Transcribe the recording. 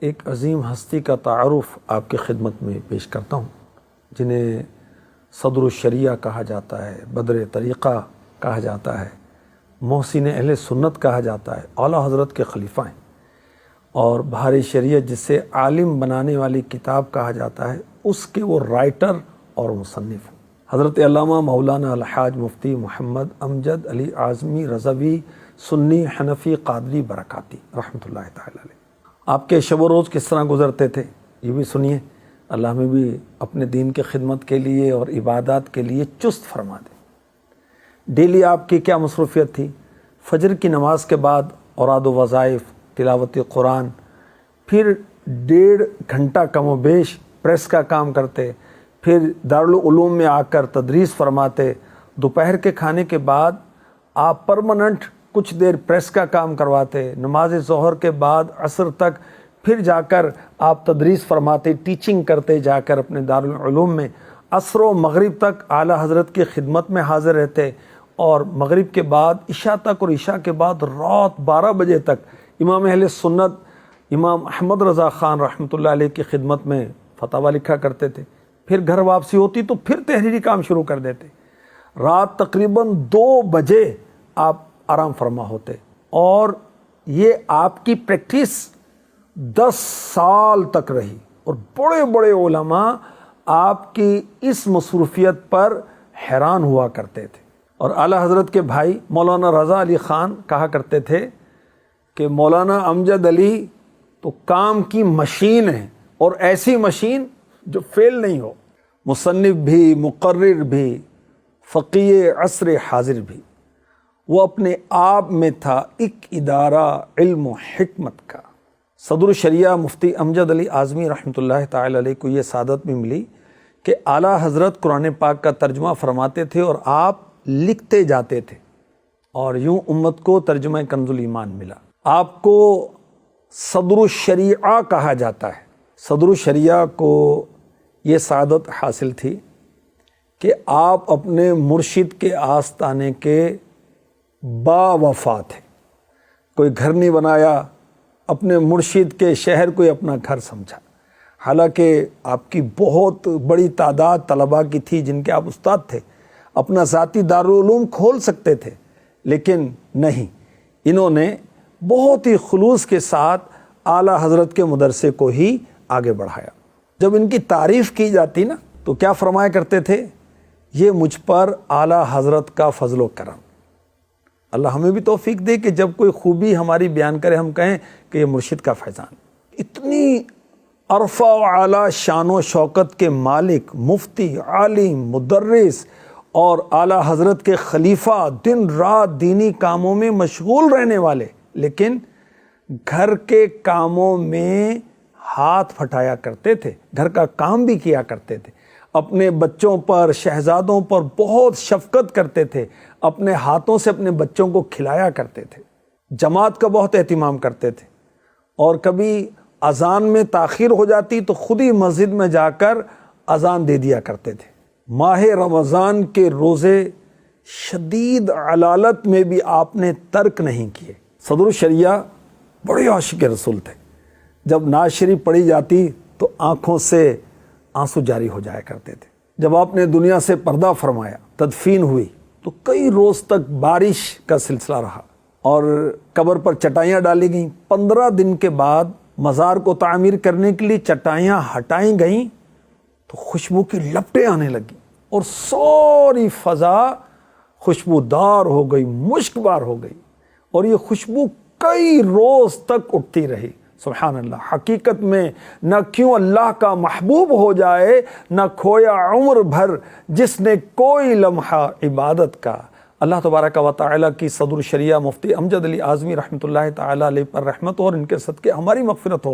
ایک عظیم ہستی کا تعارف آپ کی خدمت میں پیش کرتا ہوں، جنہیں صدر الشریعہ کہا جاتا ہے، بدر طریقہ کہا جاتا ہے، محسن اہل سنت کہا جاتا ہے، اعلیٰ حضرت کے خلیفہ ہیں، اور بہار شریعت جسے عالم بنانے والی کتاب کہا جاتا ہے اس کے وہ رائٹر اور مصنف ہیں۔ حضرت علامہ مولانا الحاج مفتی محمد امجد علی اعظمی رضوی سنی حنفی قادری برکاتی رحمۃ اللہ تعالی علیہ۔ آپ کے شب و روز کس طرح گزرتے تھے یہ بھی سنیے، اللہ ہمیں بھی اپنے دین کی خدمت کے لیے اور عبادات کے لیے چست فرما دے۔ ڈیلی آپ کی کیا مصروفیت تھی؟ فجر کی نماز کے بعد اوراد و وظائف، تلاوت قرآن، پھر 1.5 گھنٹہ کم و بیش پریس کا کام کرتے، پھر دارالعلوم میں آ کر تدریس فرماتے، دوپہر کے کھانے کے بعد آپ پرماننٹ کچھ دیر پریس کا کام کرواتے، نماز ظہر کے بعد عصر تک پھر جا کر آپ تدریس فرماتے، ٹیچنگ کرتے جا کر اپنے دارالعلوم میں، عصر و مغرب تک اعلیٰ حضرت کی خدمت میں حاضر رہتے، اور مغرب کے بعد عشاء تک، اور عشاء کے بعد رات 12 بجے تک امام اہل سنت امام احمد رضا خان رحمۃ اللہ علیہ کی خدمت میں فتاویٰ لکھا کرتے تھے۔ پھر گھر واپسی ہوتی تو پھر تحریری کام شروع کر دیتے، رات تقریباً 2 بجے آپ آرام فرما ہوتے، اور یہ آپ کی پریکٹس 10 سال تک رہی، اور بڑے بڑے علماء آپ کی اس مصروفیت پر حیران ہوا کرتے تھے۔ اور اعلیٰ حضرت کے بھائی مولانا رضا علی خان کہا کرتے تھے کہ مولانا امجد علی تو کام کی مشین ہے، اور ایسی مشین جو فیل نہیں ہو، مصنف بھی، مقرر بھی، فقیہ عصر حاضر بھی۔ وہ اپنے آپ میں تھا ایک ادارہ علم و حکمت کا۔ صدر الشریعہ مفتی امجد علی اعظمی رحمۃ اللہ تعالی علیہ کو یہ سعادت بھی ملی کہ اعلیٰ حضرت قرآن پاک کا ترجمہ فرماتے تھے اور آپ لکھتے جاتے تھے، اور یوں امت کو ترجمہ کنز الایمان ملا۔ آپ کو صدر الشریعہ کہا جاتا ہے۔ صدر الشریعہ کو یہ سعادت حاصل تھی کہ آپ اپنے مرشد کے آستانے کے با وفا تھے۔ کوئی گھر نہیں بنایا، اپنے مرشد کے شہر کو ہی اپنا گھر سمجھا، حالانکہ آپ کی بہت بڑی تعداد طلباء کی تھی جن کے آپ استاد تھے، اپنا ذاتی دارالعلوم کھول سکتے تھے، لیکن نہیں، انہوں نے بہت ہی خلوص کے ساتھ اعلیٰ حضرت کے مدرسے کو ہی آگے بڑھایا۔ جب ان کی تعریف کی جاتی نا تو کیا فرمایا کرتے تھے؟ یہ مجھ پر اعلیٰ حضرت کا فضل و کرم۔ اللہ ہمیں بھی توفیق دے کہ جب کوئی خوبی ہماری بیان کرے ہم کہیں کہ یہ مرشد کا فیضان۔ اتنی عرفہ و اعلیٰ شان و شوکت کے مالک، مفتی، عالم، مدرس اور اعلیٰ حضرت کے خلیفہ، دن رات دینی کاموں میں مشغول رہنے والے، لیکن گھر کے کاموں میں ہاتھ پھٹایا کرتے تھے، گھر کا کام بھی کیا کرتے تھے، اپنے بچوں پر، شہزادوں پر بہت شفقت کرتے تھے، اپنے ہاتھوں سے اپنے بچوں کو کھلایا کرتے تھے، جماعت کا بہت اہتمام کرتے تھے، اور کبھی اذان میں تاخیر ہو جاتی تو خود ہی مسجد میں جا کر اذان دے دیا کرتے تھے۔ ماہ رمضان کے روزے شدید علالت میں بھی آپ نے ترک نہیں کیے۔ صدر الشریعہ بڑے عاشق رسول تھے، جب نعت شریف پڑھی جاتی تو آنکھوں سے آنسو جاری ہو جایا کرتے تھے۔ جب آپ نے دنیا سے پردہ فرمایا، تدفین ہوئی، تو کئی روز تک بارش کا سلسلہ رہا، اور قبر پر چٹائیاں ڈالی گئیں۔ 15 دن کے بعد مزار کو تعمیر کرنے کے لیے چٹائیاں ہٹائیں گئیں تو خوشبو کی لپٹیں آنے لگیں، اور ساری فضا خوشبودار ہو گئی، مشکبار ہو گئی، اور یہ خوشبو کئی روز تک اٹھتی رہی۔ سبحان اللہ، حقیقت میں نہ کیوں اللہ کا محبوب ہو جائے، نہ کھویا عمر بھر جس نے کوئی لمحہ عبادت کا۔ اللہ تبارک و تعالیٰ کی صدر الشریعہ مفتی امجد علی اعظمی رحمۃ اللہ تعالیٰ علیہ پر رحمت ہو، اور ان کے صدقے ہماری مغفرت ہو۔